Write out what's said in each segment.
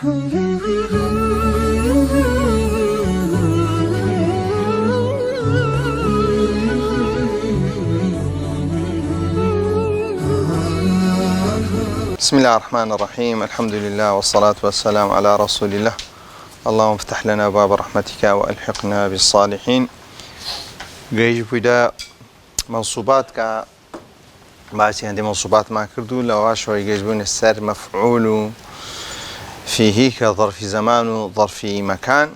بسم الله الرحمن الرحيم الحمد لله والصلاة والسلام على رسول الله اللهم افتح لنا باب رحمتك وألحقنا بالصالحين جيج بدا منصوبات ك باسي عندي منصوبات ما كردو لو شوي جيج بون السر مفعول فيه كظرف زمان وظرف مكان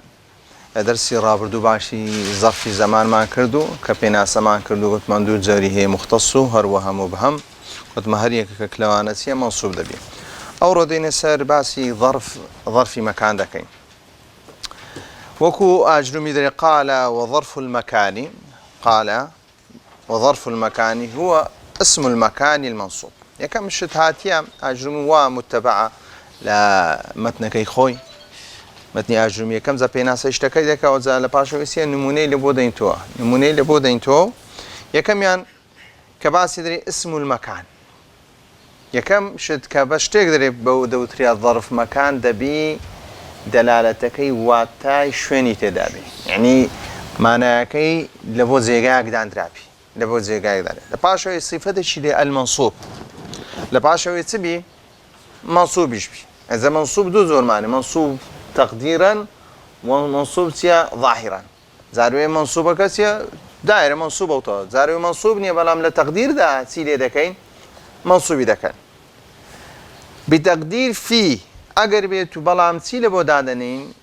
درسي رابردو باشي ظرف زمان ما كردو كبيناس ما كردو قلت مندود زاري مختص هروها مبهم قلت مهريك كلوانسية منصوب دبي أو ردين سر باسي ظرف مكان دكين وكو أجرمي دري قال وظرف المكان قال وظرف المكان هو اسم المكان المنصوب يكم الشتهاتيا أجرمي ومتبعة لمتنكي خوي متني أجرمي كم ذا بيناس اشتكي دكا وذا لباشو يسيا نموني لبودين تو يكم يعني كباسي دري اسم المكان يكم شد كبشتك دري بودوتري الظرف مكان دبي دلالتكي واتاي شويني تدابي يعني معناكي لبو زيغاك دان درابي لبو زيغاك دان لباشو صفته شي المنصوب لباشو يتبي منصوب يشبي اذا منصوب دو زور معنى منصوب تقديرا ومنصوب سيا ظاهرا زاروي منصوبه كسيا دائره منصوب او زاروي منصوب ني بلام لتقدير دا سيلي دكاين منصوب دكان بتقدير في اگر بيتو بلام سيله بو دادنين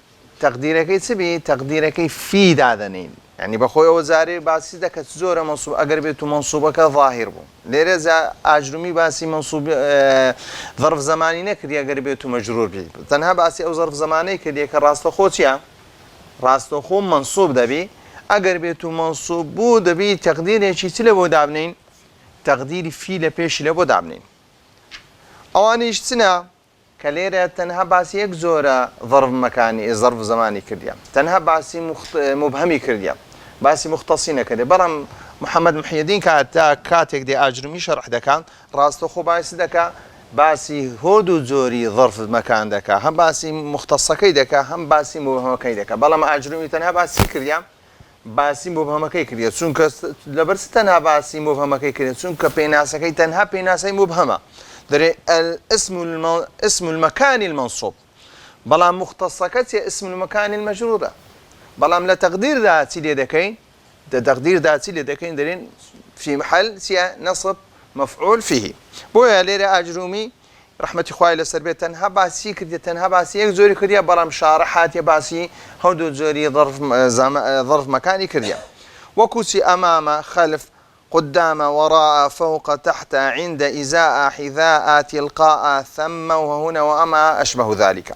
تقديركي سبي تقديركي في دادنين يعني بخوي وزاري باسي دك زوره منصوب اگر بيتو منصوبك ظاهر بو لرزا اجرمي باسي منصوب ظرف زماني نكري اگر بيتو مجرور بي تنها باسي او ظرف زماني كدي كراستو خوتيا راستو خو منصوب دبي اگر بيتو منصوب بو دبي تقدير شي سله بو دابنين تقدير في لبيش لبو دابنين اوانيش سنه كليرة تنها باسي يك زورة ظرف مكاني ظرف زماني كرديا تنها باسي مبهمي كرديا باسي مختصين كرديا برام محمد محي الدين كاتك دي أجرمي شرح دكان راستو خو باسي دكا باسي هودو زوري ظرف مكان دكا هم باسي مختصكي دكا هم باسي مبهمكي دكا برام أجرمي تنها باسي كرديا باسي مبهمكي كرديا چونك لبرس تنها باسي مبهمكي كرديا چونك بيناسكي تنها بيناسي مبهمة دري اسم المكان المنصوب بلام مختصكت اسم المكان المجرورة بلام لا تقدير ذاتي لدكين تقدير ذاتي لدكين درين في محل سيا نصب مفعول فيه بويا ليرة أجرومي رحمة إخوائي لسربية تنها باسي كردية تنها باسي يك زوري كردية بلام شارحات يباسي هودو زوري ظرف مكاني كردية وكوسي أمام خلف قدام وراء فوق تحت عند إزاء حذاء تلقاء ثم وهنا وأما أشبه ذلك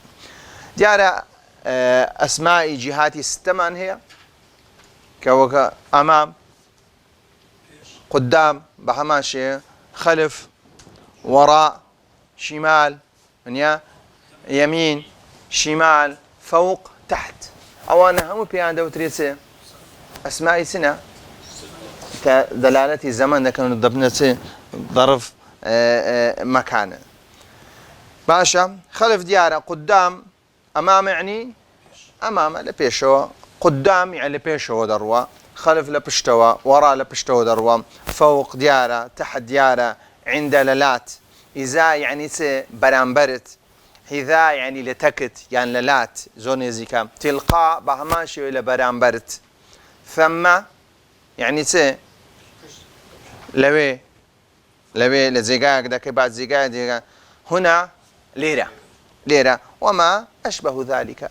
ديارة أسماء جهات ستمان هي كوك أمام قدام بهماشي خلف وراء شمال يمين شمال فوق تحت أوانا هم بيان دوتريسي أسماء سنة دلالة الزمن كانوا ضبنة ظرف مكان باشا خلف ديارة قدام أمام يعني أمام لبيشوا قدام يعني لبيشوا دروا خلف لبشتوا وراء لبشتوا دروا فوق ديارة تحت ديارة عند للات إذا يعني برامبرت حذاء يعني لتكت يعني للات زون زيكا تلقاء بهماشي إلى برامبرت ثم يعني لوي لزيقاك داك بعد زيقاك هنا ليرة وما أشبه ذلك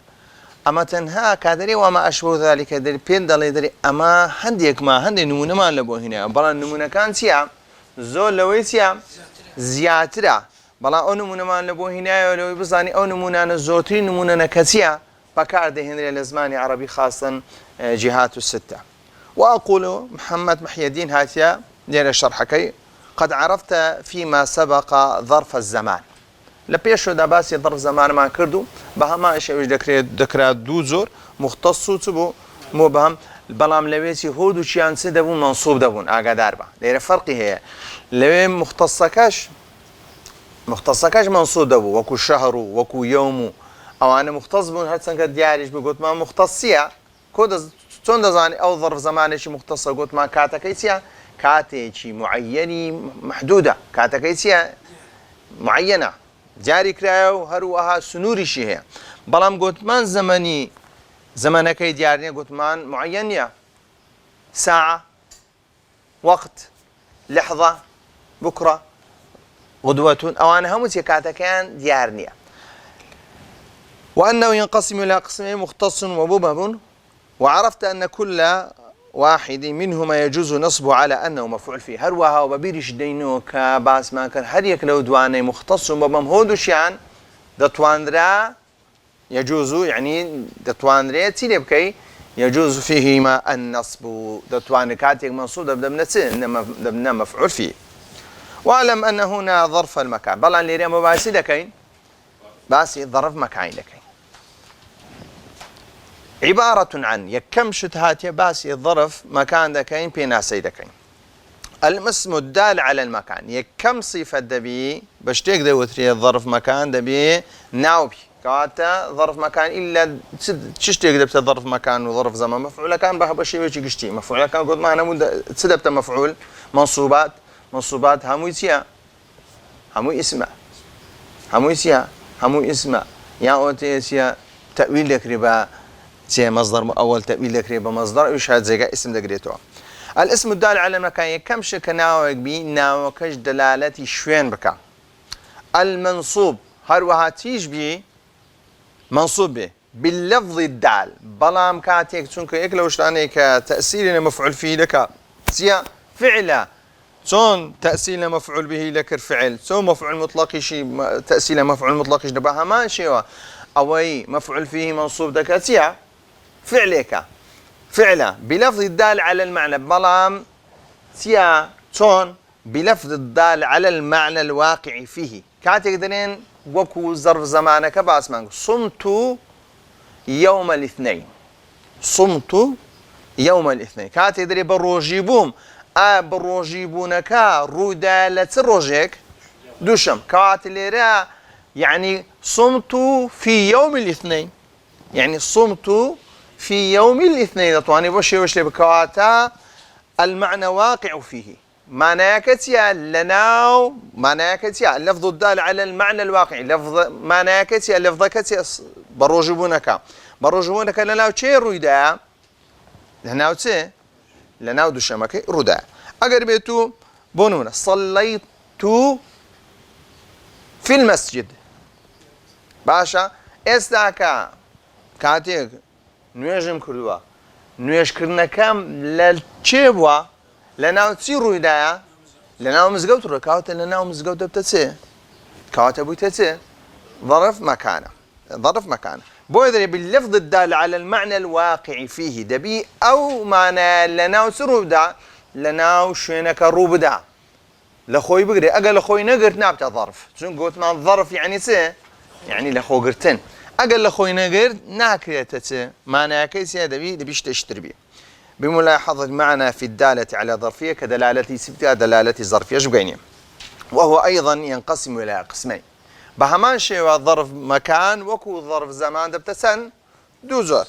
أما تنها كادري وما أشبه ذلك دري بين دلي دري أما هنديك ما هندي نمونة ما لبو هنا بلا نمونة كان سيا زول لوي سيا زياترا بلا أو نمونة ما لبو هنا ولو بزاني أو نمونة نزوتري نمونة نكسيا بكار ده هنري الأزمان عربي خاصا جهات الستة وأقول محمد محي الدين هاتيا دير الشرحكي قد عرفت فيما سبق ظرف الزمان لبيشو داباسي ظرف زمان ما كردو بهما اشياء دكرا دو زور مختص تبو مبهم بلام لويسي هودو شيان سدبون منصوب دبون اقدار با ليره فرقي هي لوي مختصكاش منصوب دبو وكو شهر وكو يوم أو أنا مختص بون هاتسن كدياريش بقول ما مختصية كود چۆن دەزانی ئەو ظرف زمانێکی مختصە گوتمان کاتەکەی چییە کاتێکی معەنی محدودە کاتەکەی چییە معەنە جاری کرایە و هەروەها سنووریشی هەیە بەڵام گوتمان زەمانەکەی دیار نییە گوتمان معەن نییە ساعة وقت لحظة بكرة غدوة أوان هموت كاتكان ديار نییە وأنه ينقسم إلى قسمين مختص ومبهم وعرفت أن كل واحد منهما يجوز نصبه على أنه مفعول فيه هروها وببيرش دينو كباس ما كان هر يك لو دواني مختص ومبهم هودوش يعني دتواندرا يجوز يعني دتواندرا تيلي بكي يجوز فيهما النصب دتوان كاتك منصوب دبنا مفعول فيه واعلم أن هنا ظرف المكان بل عن ليريا مباسي لكين باسي ظرف مكان لكين عبارة عن يكم شتهات باسي الظرف مكان دكين بيناسي دكين الاسم الدال على المكان يكم صفة دبي بشتيك دوتري الظرف مكان دبي ناوبي كاتا ظرف مكان إلا تشتيك دبت ظرف مكان وظرف زمان مفعول كان بها بشي ويجي قشتي مفعول كان قد ما أنا تسدبت مفعول منصوبات همو يسيا همو اسمع همو يسيا همو اسمع يا أوتيسيا تأويل لك ربا سي مصدر أول تأويل لك ربا مصدر يشهد زي اسم دقريتو الاسم الدال على المكان كم شك ناوك بي ناوكش دلالتي شوين بكا المنصوب هروها تيج بي منصوب به باللفظ الدال بلام كاتيك تشونك يكلوش لانك تأثير مفعول فيه لك سيا فعلا شون تأثير مفعول به لك فعل سو مفعول مطلق شيء تأثير مفعول مطلق نباها ما شيء أوي مفعول فيه منصوب دكاتيا فعلك فعلا بلفظ الدال على المعنى بلام سيا شون بلفظ الدال على المعنى الواقع فيه كاتيك درين وكو ظرف زمانك باسمان صمت يوم الاثنين صمت يوم الاثنين كاتيك دري بروجيبوم بروجيبونك رودالة الروجيك دوشم كاتليرا يعني صمت في يوم الاثنين يعني صمت في يوم الاثنين طواني بوشي وشلي بكواتا المعنى واقع فيه معنى كتيا لناو معنى كتيا اللفظ الدال على المعنى الواقعي لفظ معنى كتيا لفظ كتيا بروجبونك لناو تشي رويدا لناو تشي لناو دوشمك رودا اگر بيتو بونونا صليت في المسجد باشا استاكا كاتيك نوێژم کردووە نوێژکردنەکەم لە چێ بووە لە ناو چی ڕوویدایە لە ناو مزگەوت ڕکاوتە لە ناو مزگەوت دەبتە چێ کەواتە بوویتە چێ ظرف مكانه بۆیە دەرێ باللفظ الدال على المعنى الواقع فيه دەبی ئەو مانایە لە ناو چ ڕوودا لە ناو شوێنەکە ڕوو بدا لە خۆی بگرێ ئەگەر لە خۆی نەگرت نابتە ظرف چون گوتمان ظرف یعنی چێ یعنی لە خۆگرتن أقل لخوي نقر ناكريتة معنى كيسي دبيش تشتري بملاحظة المعنى في الدالة على ظرفية كدلالة سبتها دلالة ظرفية جبينية وهو أيضا ينقسم إلى قسمين بهمان شيء ظرف مكان وكو ظرف زمان دبتسن دوزر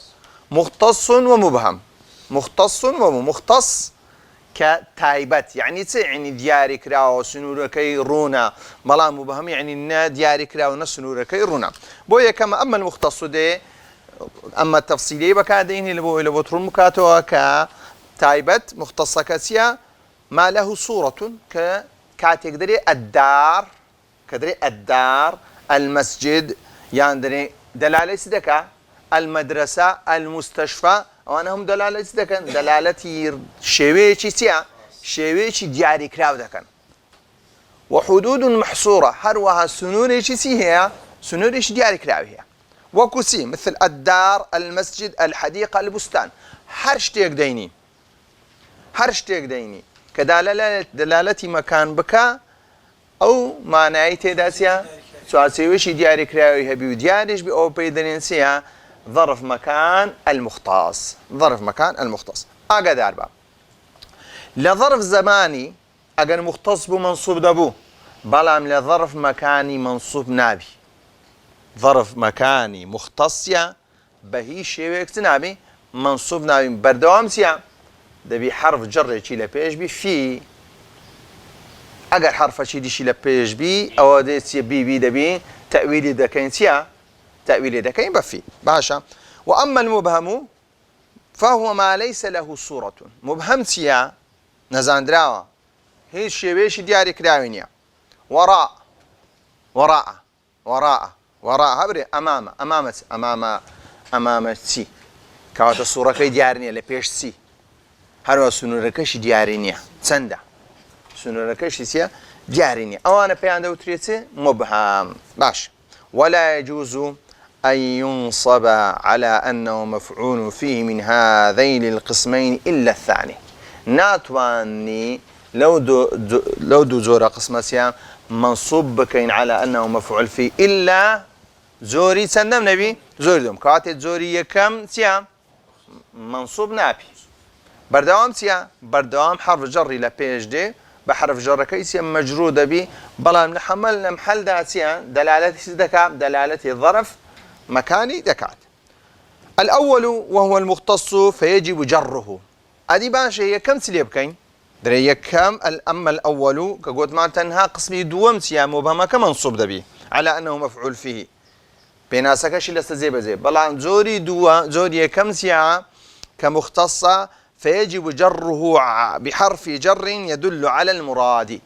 مختص ومبهم مختص كتايبت يعني دياري كراو سنوركي رونا بلا مبهم يعني نا دياري كراو نسنوركي رونا بويا كما اما المختص دي اما التفصيلي بكادين اللي بو ترون مكاتو كتايبت مختصه كاسيا ما له صوره كاتيقدري الدار كدري الدار المسجد يعني دلاله سدكا المدرسه المستشفى وانا هم دلاله دكن دلالتي شويشي سيا شويشي دياري كراو دكن وحدود محصوره هروها سنوريشي سي هي سنوريشي دياري كراو هي وكسي مثل الدار المسجد الحديقه البستان هرشتيك ديني كدلالتي مكان بكا او معنايته داسيا سواسيوشي دياري كراو هي بيديارش بي او بيدنسيا ظرف مكان المختص أقدر باب لظرف زماني أجر مختص بمنصوب دبو بلام لظرف مكاني منصوب نابي ظرف مكاني مختصية بهي شيء نابي منصوب نابي بردوام سيا دبي حرف جر شي لبيش بي في اگر حرف شي دي شي لبيش بي او دي سي بي دبي تأويلي دكين سيا تأويلي دكين بفي باشا. وأما المبهم فهو ما ليس له صورة مبهم سيا نزان دراوة هي الشيء دياري كراوينيا وراء وراء وراء وراء هبري أمام سي كواتا الصورة كي ديارينيا لبيش سي هروا سنوركش ديارينيا تسندا سنوركش سيا ديارينيا أو أنا بيان دوتريتي مبهم باش. ولا يجوز أن ينصب على أنه مفعول فيه من هذين القسمين إلا الثاني ناتواني لو دو زورة قسمة سيام منصوب بكين على أنه مفعول فيه إلا زوري سندم نبي زوري دوم كاتت زوري يكم سيام منصوب نابي بردوام سيام بردوام حرف جري لبيج دي بحرف جر كيسيا مجرودة بي بلا نحملنا محل داتيا دلالة دكا دلالة الظرف مكاني دكات. الأول وهو المختص فيجب جره أدي باشا هي كم سليب كين دري كم الأما الأول كقول ما تنها قسمي دوم سيا مبهمة كمنصوب دبي على أنه مفعول فيه بيناسكش لستزيب زي بلا زوري كم سيا كمختصة فيجب جره بحرف جر يدل على المراد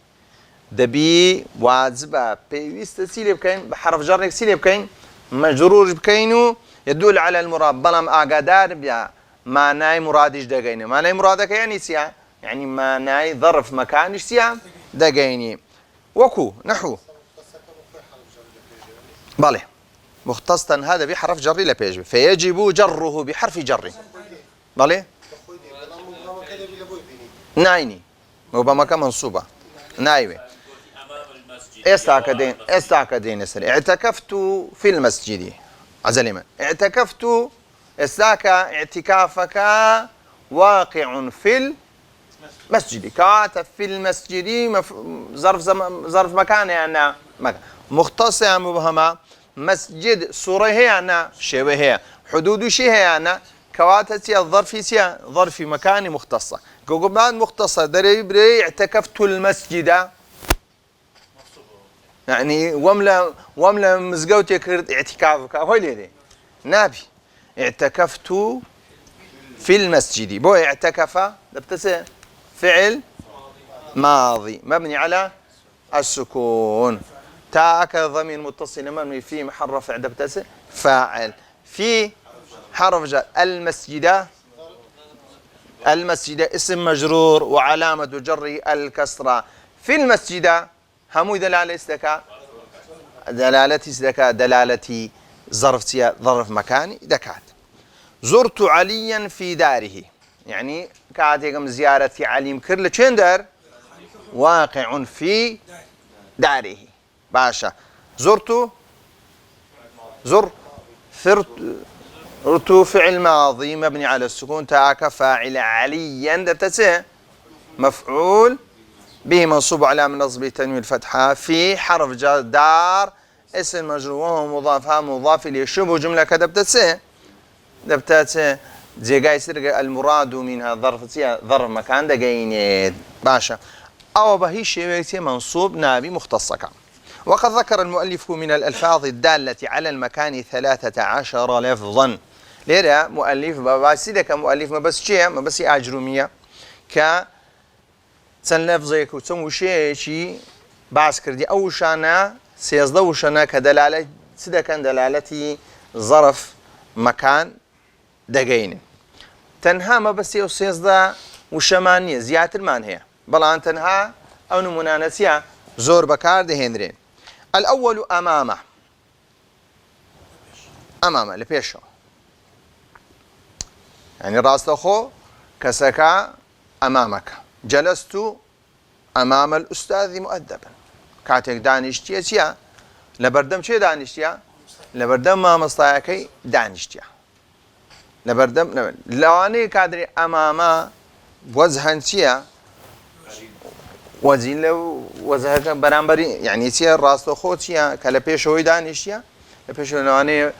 دبي واجبة بيست سيلي بكين بحرف جر سيلي بكين مجرور بكينو يدل على المراد بلام أقدار بيا ما ناي مرادش دقيني ما ناي مرادك يعني سيا يعني ما ناي ظرف مكانش سيا دقيني وكو نحو بالي مختصا هذا بحرف جر لبيج فيجب جره بحرف جر بالي نايني مبهمة منصوبة نايوي استعكدين اعتكفت في المسجد عزلما اعتكفت استاك اعتكافك واقع في المسجد كاتب في المسجد ظرف مكان يعني مكان مختص يعني مبهمة مسجد صورة هي أنا شبه هي حدود شيء هي أنا كواتتي الظرف سيا ظرف مكان مختصة كوكبان مختصة دري اعتكفت المسجد يعني وملا مزقوتي كرت اعتكافك هو اللي نابي اعتكفت في المسجد بو اعتكف دبتسه فعل ماضي مبني على السكون تاءك ضمير متصل مبني في محل رفع دبتسه فاعل في حرف جر المسجد اسم مجرور وعلامة جره الكسرة في المسجد همو دلالة استكا دلالة ظرف مكاني دكات. زرت عليا في داره يعني كاتيكم زيارة علي مكر لچين دار واقع في داره باشا زرت فعل ماضي مبني على السكون تاك فاعل عليا دبتسه مفعول به منصوب على من نصب تنوين الفتحة في حرف جر دار اسم مجرور وهو مضاف إليه شبه جملة كدبتسه دبتسه جيجاي سرق المراد منها ظرف مكان دقينيد باشا أو بهي شيء منصوب نابي مختصك. وقد ذكر المؤلف من الألفاظ الدالة على المكان 13 لفظا ليرا مؤلف باسيدك مؤلف ما بس شيء ما بس أجرمية ك سن لفظك وتسمو شيء باس كردي أو شانا سيزده وشانا كدلالة سيدا كان دلالتي ظرف مكان دقين تنها ما بس سيزده وشمانية زيادة المان هي بلان تنها أو نمونا نسيا زور بكار دهندرين. الأول أمامه لبيشو يعني راستخو كسكا أمامك جلست أمام الأستاذ مؤدبا كاتك دانشتيا سيا لبردم شي دانشتيا لبردم ما مصطايكي دانشتيا لبردم لواني كادري أمام وزهن سيا وزين لو وزهك برانبري يعني سيا راستخو سيا كلا بيشوي دانشتيا لبيش لواني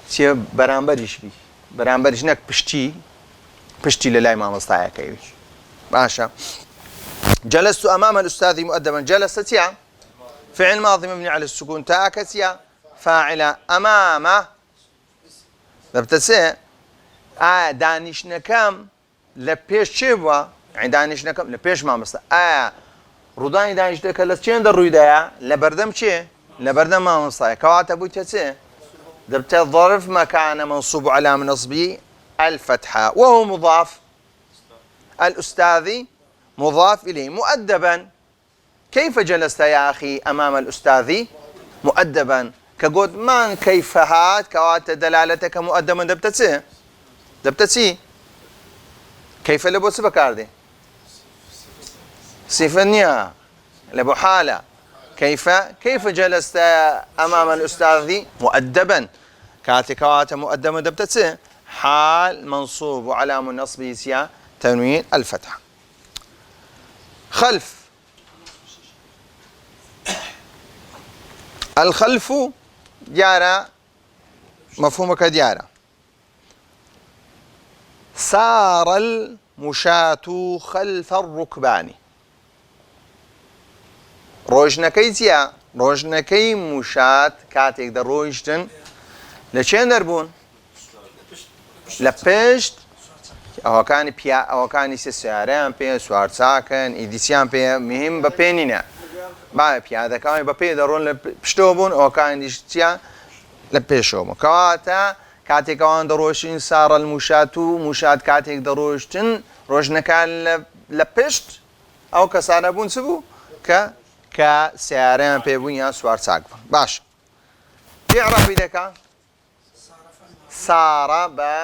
سي برامبريش بي برامبريش نك بشتي للاي ما مستعيا كيوش باشا. جلست أمام الأستاذ مؤدبا. جلست يا فعل ماضي مبني على السكون. تاكس يا فاعلة. أمام دبتسي دانش نكام لبيش شبوا يعني دانش نكام لبيش ما مستعيا ڕوودانی دانیشتەکە لە چێن دەڕوویدایە لە بەردەم چێ لە بەردەم مامۆستایە کەواتە بوویتە چێ دەبتە ظرف مكان منصوب على نصبه الفتحة وهو مضاف. الأستاذ مضاف إليه. مؤدبا كيف جلست يا أخي أمام الأستاذ مؤدبا كقول من كيف هات كواتە دلالتك مؤدبا دەبتە كيف لبو سبكاردي صفنيا لبو حالة. كيف جلست أمام الأستاذ مؤدبا كاتكوات مؤدبا دبتتسي حال منصوب وعلام نصبه سيا تنوين الفتحة. خلف. الخلف ديارة مفهومك ديارة. سار المشاة خلف الركبان. ڕۆژنەکەی چییە؟ ڕۆژنەکەی موشات کاتێک دەڕۆیشتن لە چێن دەربوون؟ لە پشت ئەوەکانی ئەوەکانی سێ سیارەیان پێ سوار چاکن ئیدیسیان پێ مهم بە پێ نینە با پیادەکانی بە پێ دەڕۆن لە پشتەوە بوون ئەوەکانی دیشتیان لە پێشەوە بوون. کەواتە کاتێک ئەوان دەڕۆشتن ساڕە الموشات و موشات کاتێک دەڕۆشتن ڕۆژنەکان لە پشت ئەو کەسانە بوون چ بوو کە سیارەیان پێبوون یان سوار چاک بوون. باش ئیعرابی دەکا سارە بە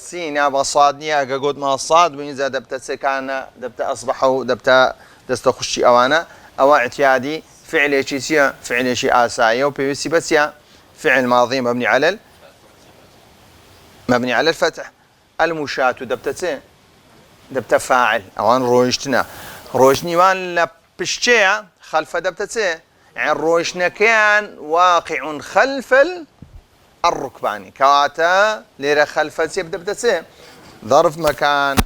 سینە بە ساد نییە ئەگە گوتمە ساد بووین جا دەبتە چێکانە دەبتە ئەسبەحە و دەبتە دەستە خوشتی ئەوانە ئەوە اعتیادی فعلێکی چییە؟ فعلێکی ئاساییە و پێویستی بە چییە؟ فعل ماضي مبني على الفتح. المشاة دەبتە چێ؟ دەبتە فاعل ئەوان ڕۆیشتنە ڕۆژنیوان لە پشتەیە خلف دبتتي يعني روشنكان واقع خلف الركبان كواتا ليرة خلفتي بدبتتي ظرف مكان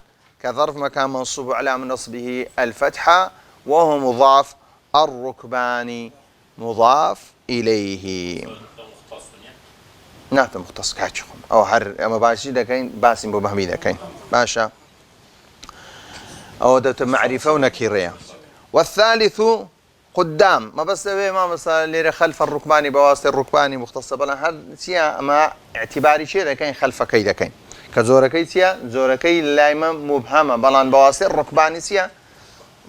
كظرف مكان منصوب على من نصبه الفتحة وهو مضاف. الركبان مضاف إليه. نعم مختص كاتشكم أو هر أما باشي دكين باسم بمهمي دكين باشا أو دبت معرفة ونكيرية. والثالث قدام ما بس ما بس اللي خلف الركباني بواسطة الركباني مختصة بلا هذا سيا ما اعتباري شيء كاين خلف كيدا كاين كزوركي سيا زوركي لايما مبهمة بلان بواسطة الركباني سيا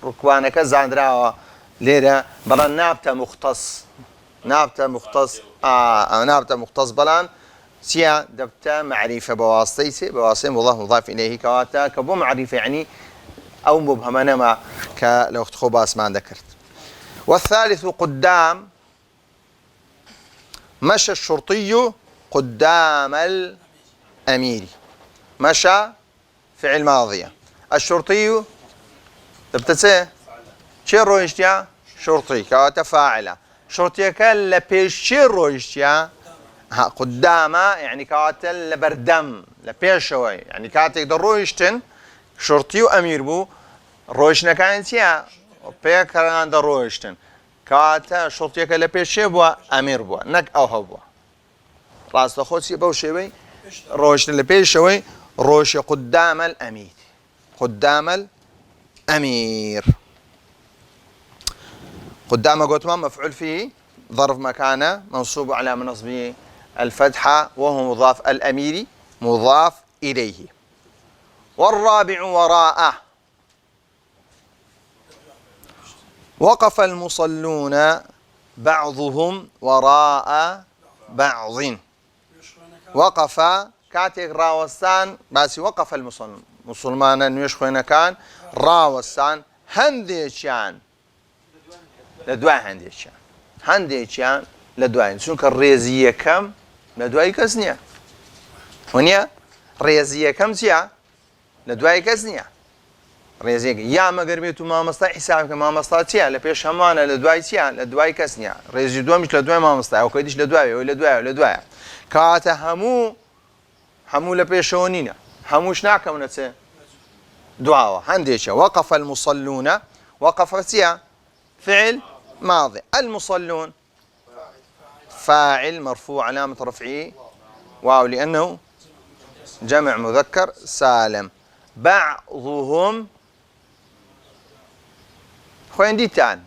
ركبانك زاندرا ليرة بلان نابته مختص بلان سيا دبته معرفة بواسطة مضاف إليه كواتا كبو معرفة يعني أو مبهمة نما كلو اختخو باس ما ذكرت. والثالث قدام. مشى الشرطي قدام الأمير. مشى فعل ماضية. الشرطي تبتسه شي رويشتيا شرطي كواتا فاعلة. شرطي كان لبيش شي رويشتيا قدام يعني كواتا لبردم لبيش شوي يعني كاتك درويشتن شرطي وأمير بو رويشنا كانت يا بيكران درويشتن كاتا شرطيك لبيش بوا أمير بوا نك أو هو راس خوتي بو شوي رويشنا لبيش شوي رويش قدام الأمير. قدام الأمير. قدام قلت مفعول فيه ظرف مكانه منصوب على نصبه الفتحة وهو مضاف. الأمير مضاف إليه. والرابع وراءه. وقف المصلون بعضهم وراء بعض. وقف كاتك راوستان بس وقف المصلون مسلمان نيشخوينا كان راوستان هنديشان لدواء هنديشان لدواء شنو كالريزية كم لدواء كسنيا ونيا ريزية كم سيا لدواء كسنيا ڕێزێک یا مەگەر بێت و مامۆستا حیسابکە مامۆستا چییە لە پێش هەمانە لە دوای چییە لە دوای کەس نییە ڕێژی دومیش لە دوای مامۆستا و کەیدیش لە دوایەوە لە دوایە کاتە هەموو لە پێشەوە نینە هەمووش ناکەونە چێ دواوە هەندێکە وقف المصلون وقف چییە فعل ماضي المصلون فاعل مرفوع علامة رفعه واو لأنه جمع مذكر سالم بعضهم خوين ديتان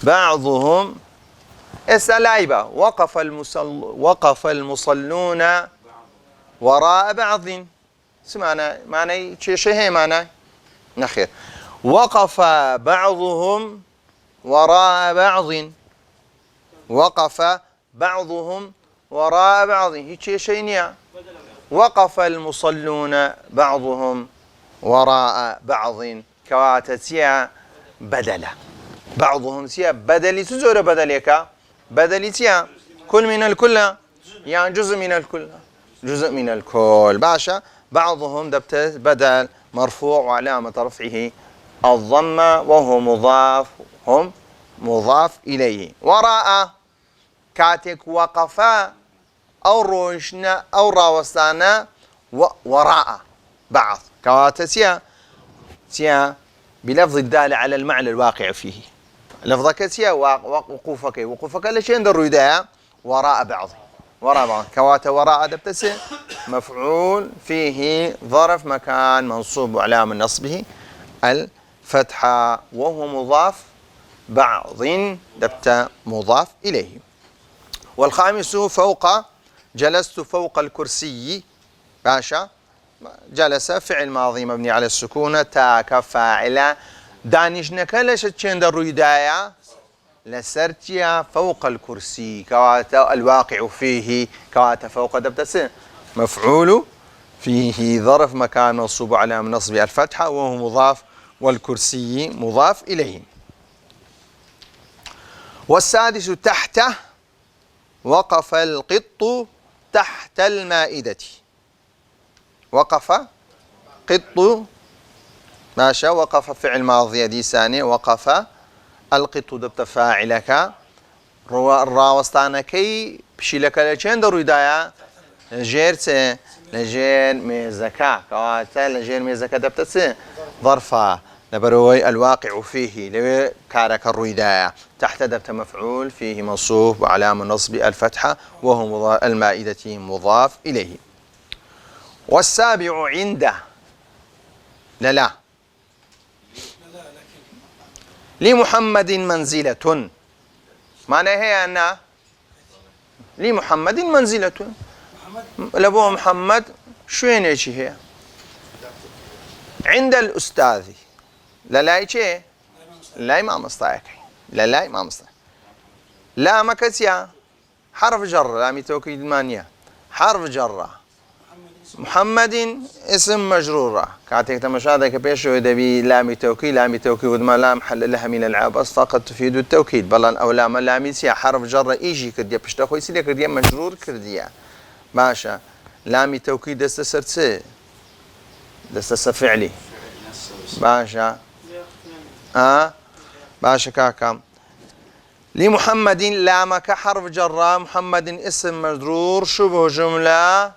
بعضهم السلايبة وقف المصلون وراء بعض سمعنا معنى شيء هي معنى نخير وقف بعضهم وراء بعض وقف بعضهم وراء بعض هيك شيء نيا وقف المصلون بعضهم وراء بعض كواتتيا بدلا بعضهم سيا بدلي تزور بدليكا بدلي سيا كل من الكل يعني جزء من الكل باشا بعضهم دبت بدل مرفوع وعلامة رفعه الضمة وهو مضاف هم مضاف إليه وراء كاتك وقفا أو روشنا أو راوستانا وراء بعض كواتسيا بلفظ الدال على المعنى الواقع فيه لفظك سيا وقوفك لشين در رداء وراء بعض كوات وراء دبتسي مفعول فيه ظرف مكان منصوب وعلامة نصبه الفتحة وهو مضاف بعض دبت مضاف إليه والخامس جلست فوق الكرسي باشا جلس فعل ماضي مبني على السكون تاك فاعل دانش نكلش تشند الرداية لسرتيا فوق الكرسي كواتا الواقع فيه كواتا فوق دبتس مفعول فيه ظرف مكان منصوب على نصب الفتحة وهو مضاف والكرسي مضاف إليه والسادس تحته وقف القط تحت المائدة وقف قط ماشى وقف فعل ماضي دي ثانية وقف القط دبت فاعلك الراوستانكي بشيلك لچين درو دايا لجير ميزكا كواتا لجير ميزكا دبت ظرفا لبروي الواقع فيه لو كارك الرويدايا تحت دبت مفعول فيه منصوب وعلامة نصب الفتحة وهو المائدة مضاف إليه والسابع عنده لا لمحمد منزلة معنى هي أن لمحمد منزلة لبو محمد شوين هي عند الأستاذ لا شيء لا ما مستعك لا ما مستعك لا مكسيا حرف جر لا توكيد مانيا حرف جر محمد اسم مجرورة كاتك تمشاهدك بيش ودبي لام توكيد ودما لا محل لها من العاب فقط تفيد التوكيد بلان او لام لام سيا حرف جر ايجي كرديا بشتاخوي سيلي كرديا مجرور كرديا باشا لام توكيد دست فعلي باشا باشا كاكام لمحمد لامك حرف جر محمد اسم مجرور شبه جملة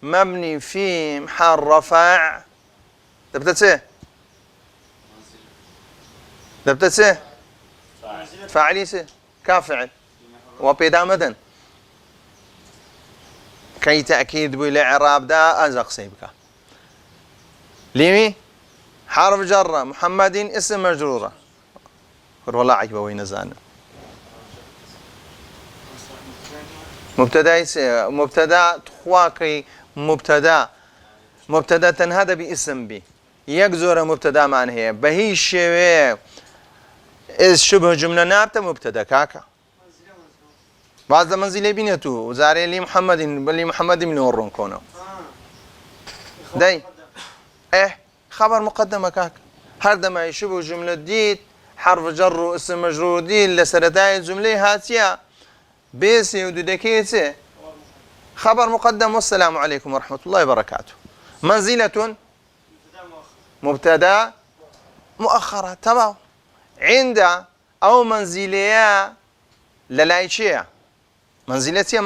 مبني في محل رفع دبتسه فاعلي كافعل وبيدا مدن كي تأكيد بالإعراب دا أزق سيبك ليمي حرف جر محمد اسم مجرورة والله عجبه وين زان مبتدا تخواكي مبتدا تنهد باسم بي يكزور مبتدا معنى هي بهي الشيء إذ شبه جملة نابته مبتدا كاكا بعض منزله بينتو وزاري لي محمد من ورون كونه داي خبر مقدمة كاكا هر دما شبه جملة ديت حرف جر واسم مجرور دي لسرتاي الجملة هاتيا بيسي ودودكيتي خبر مقدم والسلام عليكم ورحمة الله وبركاته. منزلة مبتدا مؤخرة تمام. عند أو منزلية للايشية منزلتي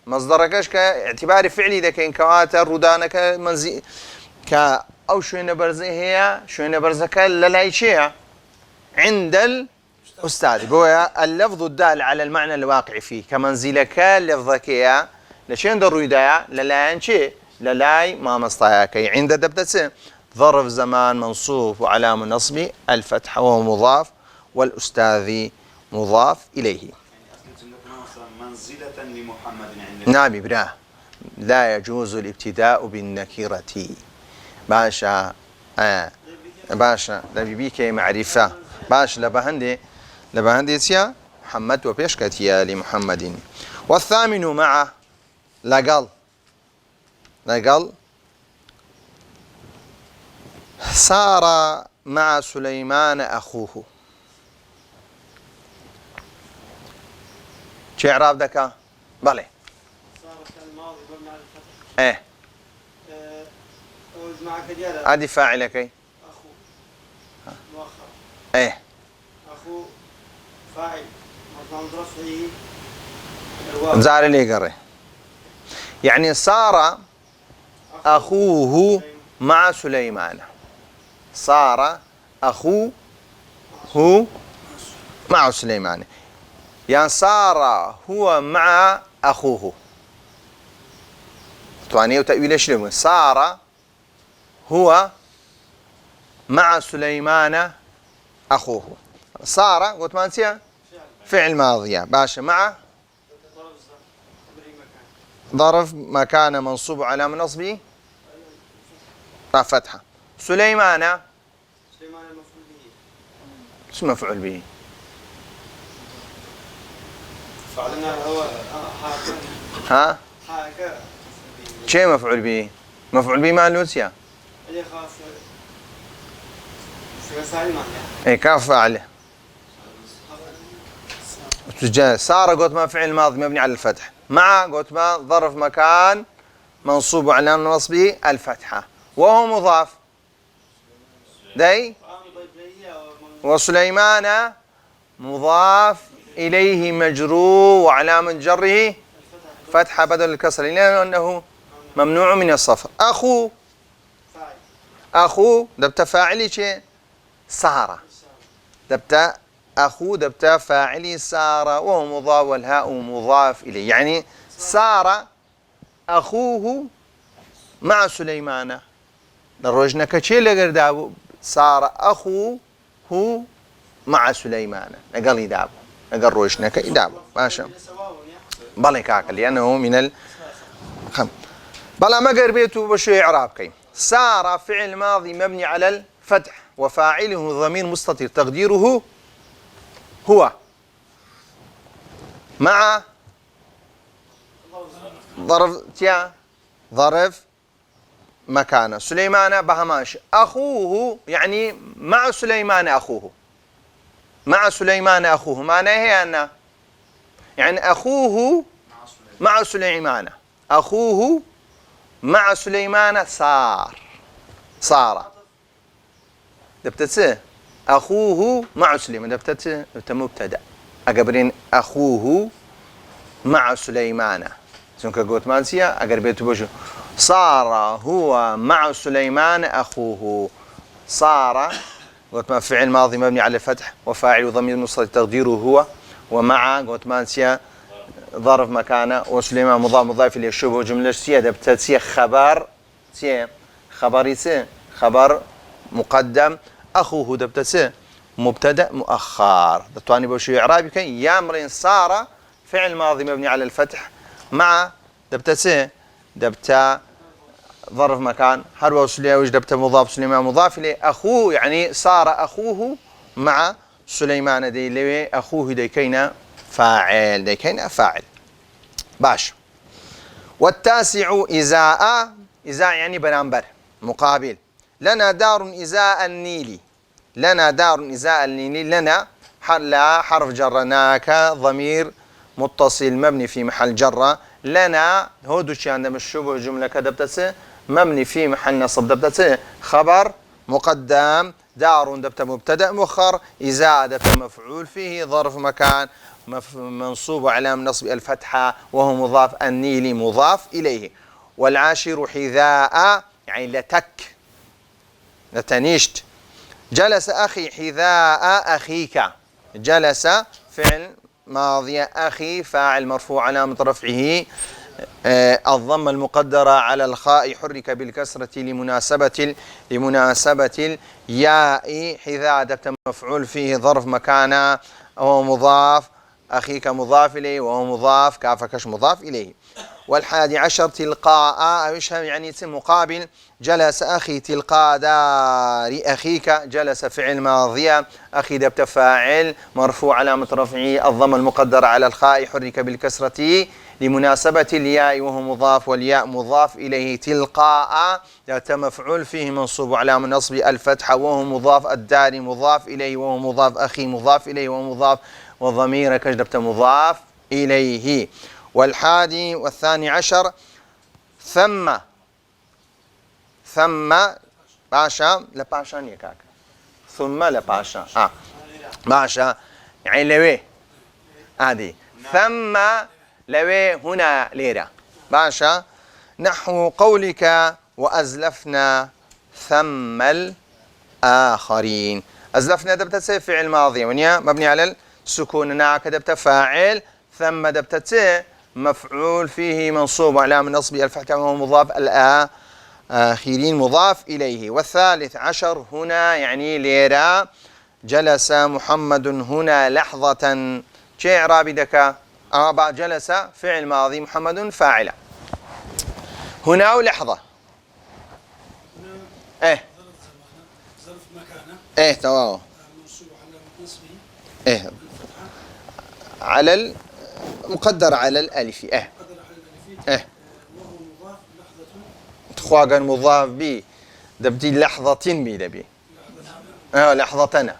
مصدرة كاش كاعتبار فعلي إذا كان كواتا رودانك منزل أو شوية برزة هي شوية برزك للايشية عند الأستاذ هو اللفظ الدال على المعنى الواقع فيه كمنزلك لفظك يا لشين درويدا للاين شيء للاي ما مصطاياكي عند دبتسه ظرف زمان منصوب وعلام نصب الفتح وهو مضاف والأستاذ مضاف إليه. منزلة لمحمد عند نعم براه لا يجوز الابتداء بالنكرة باشا باشا لبيبيك معرفة باش لبهندي تيا محمد وبيشكتيا لمحمد. والثامن مع لقل صار مع سليمان أخوه شو إعراب ذكا؟ بلى صار الماضي مبني على الفتح. إيه معك ديالا هذه فاعلك أخو مؤخر إيه أخو فاعل مرفوع رفعه الواو زار لي قري يعني صار أخوه مع سليمان صار أخوه مع سليمان يعني صار هو مع أخوه تواني وتأويل شلون صار هو مع سليمان أخوه صار قلت ما نسيها فعل ماضي باشا مع ظرف مكان منصوب على نصبه فتحة سليمان المفعول به شو مفعول به فعلنا هو ها حاجة شيء مفعول به مفعول به مع لوسيا اللي خاص سالما اي كاف فاعله صار قلت ما فعل ماضي مبني على الفتح مع قلت ما ظرف مكان منصوب على نصبه الفتحة وهو مضاف داي وسليمان مضاف إليه مجرور وعلامة جره فتحة بدل الكسر لأنه ممنوع من الصفر. أخو دبت فاعلي شيء صار دبت أخو دبت فاعلي صار وهو مضاف والهاء مضاف إليه يعني صار أخوه مع سليمان دروجنا كشيء لقردابو صار أخوه مع سليمان نقل يدابو نقل روجنا كيدابو ماشي بالي كاك لأنه من بلا ما قربيته بشو إعراب كي صار فعل ماضي مبني على الفتح وفاعله ضمير مستتر تقديره هو مع ظرف مكانه سليمان بهماش أخوه يعني مع سليمان أخوه مع سليمان أخوه معناه هي أن يعني أخوه مع سليمان أخوه مع سليمان صار دبتت أخوه مع سليمان دبتت مبتدأ أقبرين أخوه مع سليمان سنك قلت مانسيا أقربيت بوشو صار هو مع سليمان أخوه صار قلت ما فعل ماضي مبني على الفتح وفاعل ضمير مستتر تقديره هو ومع قلت مانسيا ظرف مكانه وسليمان مضاف إليه شبه جملة سيادة بتاتسية خبر مقدم أخوه دبتسه مبتدأ مؤخر دتواني بوشي إعرابي كان يامرين صار فعل ماضي مبني على الفتح مع دبتسه دبتا ظرف مكان هروا سليمان وش دبتا مضاف سليمان مضاف إليه أخوه يعني صار أخوه مع سليمان دي لوي أخوه ديكينا فاعل باش. والتاسع إزاء يعني برامبر مقابل لنا دار إزاء النيل لنا دار إزاء لنا لا حرف جرناك ضمير متصل مبني في محل جرة لنا هودو شي عندما الشبه جملة كدبتس مبني في محل نصب دبتس خبر مقدم دار دبت مبتدأ مؤخر إزاء دبت مفعول فيه ظرف مكان منصوب علامة نصب الفتحة وهو مضاف النيل مضاف إليه. والعاشر حذاء يعني لتك لتنيشت. جلس أخي حذاء أخيك. جلس فعل ماضي أخي فاعل مرفوع علامة رفعه الضمة المقدرة على الخاء حرك بالكسرة لمناسبة الياء. حذاء دبت مفعول فيه ظرف مكانه وهو مضاف أخيك مضاف إليه وهو مضاف كافكش مضاف إليه. والحادي عشر تلقاء يعني اسم مقابل. جلس أخي تلقاء دار أخيك. جلس فعل ماضية أخي دبت فاعل مرفوع علامة رفعه الضم المقدرة على الخاء حرك بالكسرة لمناسبة الياء وهو مضاف والياء مضاف إليه. تلقاء دبت مفعول فيه منصوب علامة نصب الفتحة وهو مضاف الدار مضاف إليه وهو مضاف أخي مضاف إليه وهو مضاف وضمير كجدبت مضاف إليه. والحادي والثاني عشر ثم باشا لباشا نيكاك ثم لباشا باشا يعني لوي هذه ثم لوي هنا ليرة باشا. نحو قولك وأزلفنا ثم الآخرين. أزلفنا دبت فعل ماضي ونيا مبني على السكون ناك دبت فاعل ثم دبت مفعول فيه منصوب علامة نصب الفتحة وهو مضاف الآخرين مضاف إليه. والثالث عشر هنا يعني ليرة. جلس محمد هنا لحظة. شيء إعرابي دكا بعد جلس فعل ماضي محمد فاعل هنا ولحظة ظرف مكانه تمام منصوب على نصبه على مقدر على الألف قدر على الألف وهو مضاف لحظة تخواقا مضاف بي دبتي لحظة بي دبي لحظتنا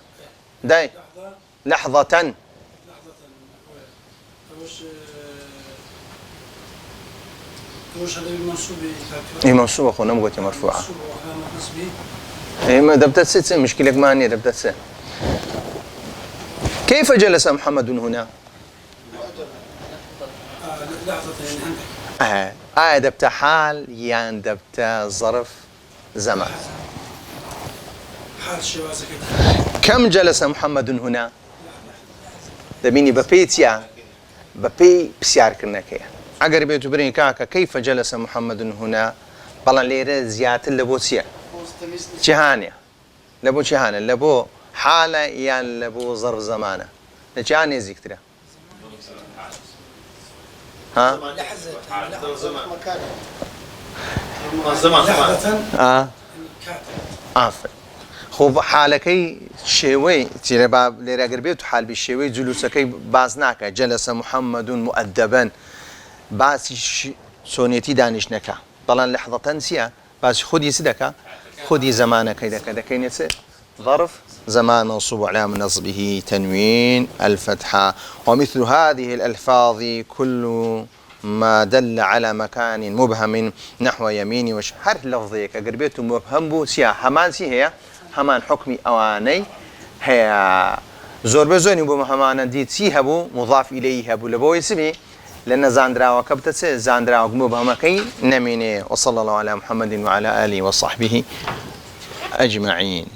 داي لحظة وش هذا المنصوب منصوب أخونا مقوتي مرفوعة منصوب علامة نصبه ما دبتت ست مشكلة ما هني دبتت ست. كيف جلس محمد هنا؟ لحظة عندك دبت حال يعني دبت ظرف زمان. حال شوازك كم جلس محمد هنا؟ دبيني ببيتيا ببي بسيار كرناكيا اگر بيتو برين كاكا كيف جلس محمد هنا بلان ليرة زيادة لبوتيا جهانيا لبو جهانيا لبو حالة يعني لبو ظرف زمانة لجهانيا زيكترا ها لحظة عفوا خوب حالكي شوي ترى باب ليرة اگر بيتو حال بالشوي جلوسكي بازناك جلس محمد مؤدبا باس سونيتي دانش نكا طلع لحظة سيا باس خدي سدكا خدي زمانك كذا كينيت ظرف زمان منصوب علامة نصبه تنوين الفتحة. ومثل هذه الألفاظ كل ما دل على مكان مبهم نحو يمين وش حرف لفظيك قربيته مبهم بو سيا همان سي هي همان حكمي أواني هي زور بزوني بو همان ديت سي هبو مضاف إليه هبو لبو يسمي لأن زاندرا وكبتت زاندرا ومبهم كي نمينه. وصلى الله على محمد وعلى آله وصحبه أجمعين.